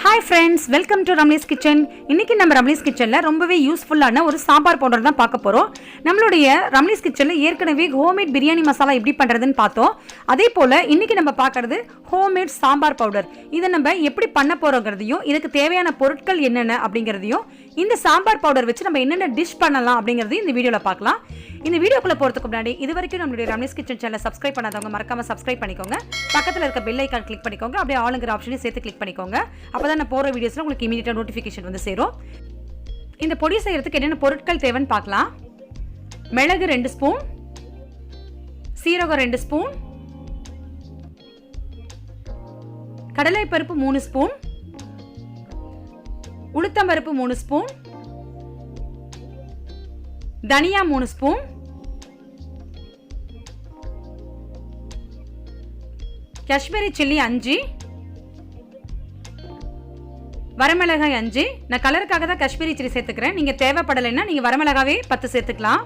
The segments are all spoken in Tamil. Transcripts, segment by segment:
Hi friends, welcome to Ramlee's kitchen. இன்றைக்கி நம்ம ரம்லீஸ் கிச்சனில் ரொம்பவே யூஸ்ஃபுல்லான ஒரு சாம்பார் பவுடர் தான் பார்க்க போகிறோம். நம்மளுடைய ரம்லீஸ் கிச்சனில் ஏற்கனவே ஹோம்மேட் பிரியாணி மசாலா எப்படி பண்ணுறதுன்னு பார்த்தோம். அதே போல் இன்றைக்கி நம்ம பார்க்குறது ஹோம்மேட் சாம்பார் பவுடர். இதை நம்ம எப்படி பண்ண போகிறோங்கிறதையும் இதுக்கு தேவையான பொருட்கள் என்னென்ன அப்படிங்கிறதையும் இந்த சாம்பார் பவுடர் வச்சு நம்ம என்னென்ன டிஷ் பண்ணலாம் அப்படிங்கிறதையும் இந்த வீடியோவில் பார்க்கலாம். இந்த வீடியோக்குள்ளே போகிறதுக்கு முன்னாடி இது வரைக்கும் நம்மளுடைய ரம்லீஸ் கிச்சன் சேனலை சப்ஸ்கிரைப் பண்ணாதவங்க மறக்காமல் சப்ஸ்கிரைப் பண்ணிக்கோங்க. பக்கத்தில் இருக்க பெல் ஐக்கான் கிளிக் பண்ணிக்கோங்க. அப்படியே ஆளுங்கிற ஆப்ஷனையும் சேர்த்து கிளிக் பண்ணிக்கோங்க. அப்போ தான் நான் போகிற வீடியோஸில் உங்களுக்கு இமீடியட்டாக நோட்டிஃபிகேஷன் வந்து சேரும். இந்த பொடி செய்கிறதுக்கு என்னென்ன பொருட்கள் தேவைன்னு பார்க்கலாம். மிளகு 2 ஸ்பூன், சீரகம் 2 ஸ்பூன், கடலைப்பருப்பு 3 ஸ்பூன், உளுத்தம்பருப்பு 3 ஸ்பூன், தனியா 3 ஸ்பூன், காஷ்மீரி சில்லி 5, வரமிளகாய் 5. நான் கலருக்காக தான் காஷ்மீரி சில்லி சேர்த்துக்கிறேன். நீங்கள் தேவைப்படலைன்னா நீங்கள் வரமிளகாவே 10 சேர்த்துக்கலாம்.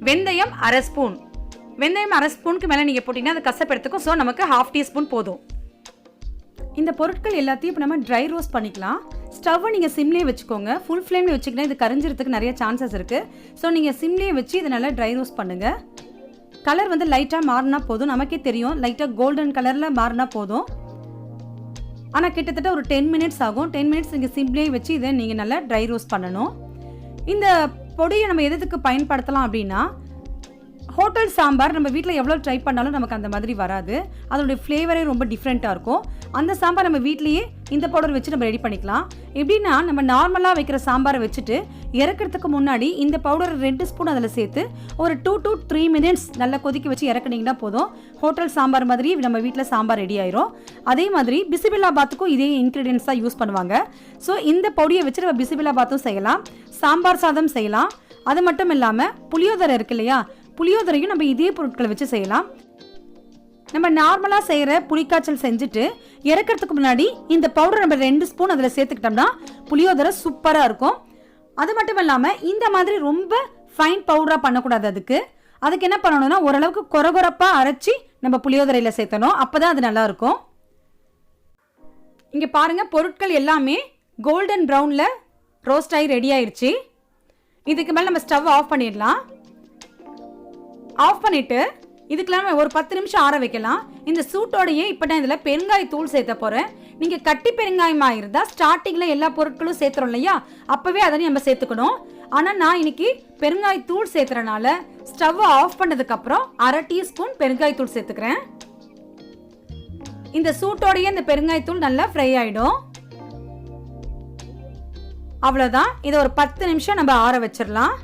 வெந்தயம் 1/2 ஸ்பூன். வெந்தயம் 1/2 ஸ்பூனுக்கு மேலே நீங்கள் போட்டிங்கன்னா அது கசப்பெடுத்துக்கும். ஸோ நமக்கு 1/2 டீஸ்பூன் போதும். இந்த பொருட்கள் எல்லாத்தையும் இப்போ நம்ம ட்ரை ரோஸ்ட் பண்ணிக்கலாம். ஸ்டவ்வை நீங்கள் சிம்லேயே வச்சுக்கோங்க. ஃபுல் ஃப்ளேம்லேயே வச்சுக்கினா இது கரைஞ்சிறதுக்கு நிறைய சான்சஸ் இருக்குது. ஸோ நீங்கள் சிம்லேயே வச்சு இதை நல்லா ட்ரை ரோஸ்ட் பண்ணுங்கள். கலர் வந்து லைட்டாக மாறினா போதும். நமக்கே தெரியும், லைட்டாக கோல்டன் கலரில் மாறினா போதும். ஆனால் கிட்டத்தட்ட ஒரு 10 மினிட்ஸ் ஆகும். 10 மினிட்ஸ் நீங்கள் சிம்லேயே வச்சு இதை நீங்கள் நல்லா ட்ரை ரோஸ்ட் பண்ணணும். இந்த பொடியை நம்ம எதுக்கு பயன்படுத்தலாம் அப்படின்னா, ஹோட்டல் சாம்பார் நம்ம வீட்டில் எவ்வளோ ட்ரை பண்ணாலும் நமக்கு அந்த மாதிரி வராது. அதோடைய ஃப்ளேவரே ரொம்ப டிஃப்ரெண்ட்டாக இருக்கும். அந்த சாம்பார் நம்ம வீட்லேயே இந்த பவுடர் வச்சு நம்ம ரெடி பண்ணிக்கலாம். எப்படின்னா, நம்ம நார்மலாக வைக்கிற சாம்பாரை வச்சுட்டு இறக்கிறதுக்கு முன்னாடி இந்த பவுடர் 2 ஸ்பூன் அதில் சேர்த்து ஒரு 2 to 3 மினிட்ஸ் நல்லா கொதிக்க வச்சு இறக்குனீங்கன்னா போதும். ஹோட்டல் சாம்பார் மாதிரி நம்ம வீட்டில் சாம்பார் ரெடி ஆயிரும். அதே மாதிரி பிசிபிலா பாத்துக்கும் இதே இன்க்ரீடியன்ஸ் தான் யூஸ் பண்ணுவாங்க. ஸோ இந்த பொடியை வச்சு நம்ம பிசிபிலா பாத்தும் செய்யலாம், சாம்பார் சாதம் செய்யலாம். அது மட்டும் இல்லாமல் புளியோதரை இருக்கு இல்லையா, புளியோதரையும் நம்ம இதே பொருட்களை வச்சு செய்யலாம். நம்ம நார்மலாக செய்கிற புளிக்காய்ச்சல் செஞ்சுட்டு இறக்கிறதுக்கு முன்னாடி இந்த பவுடர் நம்ம 2 ஸ்பூன் அதில் சேர்த்துக்கிட்டோம்னா புளியோதரை சூப்பராக இருக்கும். அது மட்டும் இல்லாமல் இந்த மாதிரி ரொம்ப ஃபைன் பவுடராக பண்ணக்கூடாது. அதுக்கு என்ன பண்ணணும்னா, ஓரளவுக்கு கொரகொரப்பாக அரைச்சி நம்ம புளியோதரையில் சேர்த்தணும். அப்போ தான் அது நல்லாயிருக்கும். இங்கே பாருங்கள், பொருட்கள் எல்லாமே கோல்டன் ப்ரௌனில் ரோஸ்ட் ஆகி ரெடி ஆயிடுச்சு. இதுக்கு மேலே நம்ம ஸ்டவ் ஆஃப் பண்ணிடலாம். ஆஃப் பண்ணிவிட்டு இதுக்கெல்லாம் ஒரு 10 நிமிஷம் ஆற வைக்கலாம். இந்த சூட்டோடையே இப்போ நான் இதில் பெருங்காயத்தூள் சேர்த்த போகிறேன். நீங்கள் கட்டி பெருங்காயமாக இருந்தால் ஸ்டார்டிங்கில் எல்லா பொருட்களும் சேர்த்துறோம் இல்லையா, அப்போவே அதை நம்ம சேர்த்துக்கணும். ஆனால் நான் இன்னைக்கு பெருங்காயத்தூள் சேர்த்துறனால ஸ்டவ்வை ஆஃப் பண்ணதுக்கப்புறம் 1/2 டீஸ்பூன் பெருங்காயத்தூள் சேர்த்துக்கிறேன். இந்த சூட்டோடையே இந்த பெருங்காயத்தூள் நல்லா ஃப்ரை ஆகிடும். அவ்வளோதான். இதை ஒரு 10 நிமிஷம் நம்ம ஆற வச்சிடலாம்.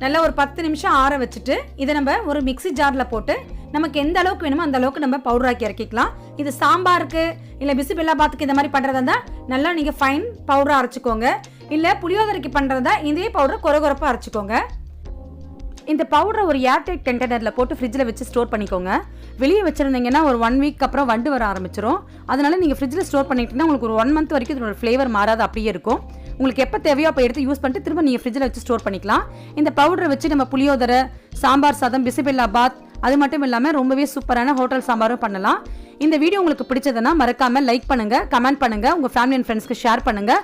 நல்லா ஒரு 10 நிமிஷம் ஆற வச்சுட்டு இதை நம்ம ஒரு மிக்ஸி ஜாரில் போட்டு நமக்கு எந்த அளவுக்கு வேணுமோ அந்த அளவுக்கு நம்ம பவுடராக்கி இறக்கிக்கலாம். இது சாம்பாருக்கு இல்லை பிசிபெல்லா பாத்துக்கு இந்த மாதிரி பண்ணுறதா இருந்தால் நல்லா நீங்கள் ஃபைன் பவுடராக அரைச்சிக்கோங்க. இல்லை புளியோதரைக்கு பண்ணுறதா இதே பவுடர் கொரகொரப்பாக அரைச்சிக்கோங்க. இந்த பவுடரை ஒரு ஏர்டைட் கண்டெய்னரில் போட்டு ஃப்ரிட்ஜில் வச்சு ஸ்டோர் பண்ணிக்கோங்க. வெளியே வச்சுருந்தீங்கன்னா ஒரு 1 வீக் அப்புறம் வண்டு வர ஆரம்பிச்சிடும். அதனால நீங்கள் ஃப்ரிட்ஜில் ஸ்டோர் பண்ணிக்கிட்டீங்கன்னா உங்களுக்கு ஒரு 1 மந்த் வரைக்கும் இதோட ஃப்ளேவர் மாறாது, அப்படியே இருக்கும். உங்களுக்கு எப்போ தேவையோ அப்போ எடுத்து யூஸ் பண்ணிட்டு திரும்ப நீங்கள் ஃப்ரிட்ஜில் வச்சு ஸ்டோர் பண்ணிக்கலாம். இந்த பவுடரை வச்சு நம்ம புளியோதரை, சாம்பார் சாதம், பிசிபெல்லா பாத், அது மட்டும் இல்லாமல் ரொம்பவே சூப்பரான ஹோட்டல் சாம்பாரும் பண்ணலாம். இந்த வீடியோ உங்களுக்கு பிடிச்சதுன்னா மறக்காமல் லைக் பண்ணுங்கள், கமெண்ட் பண்ணுங்கள், உங்கள் ஃபேமிலி அண்ட் ஃப்ரெண்ட்ஸ்க்கு ஷேர் பண்ணுங்கள்.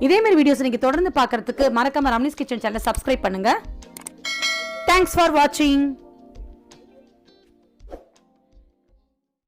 இதேமாதிரி வீடியோஸ் நீங்கள் தொடர்ந்து பார்க்குறதுக்கு மறக்காமல் ரம்லீஸ் கிச்சன் சேனலை சப்ஸ்கிரைப் பண்ணுங்கள். தேங்க்ஸ் ஃபார் வாட்சிங்.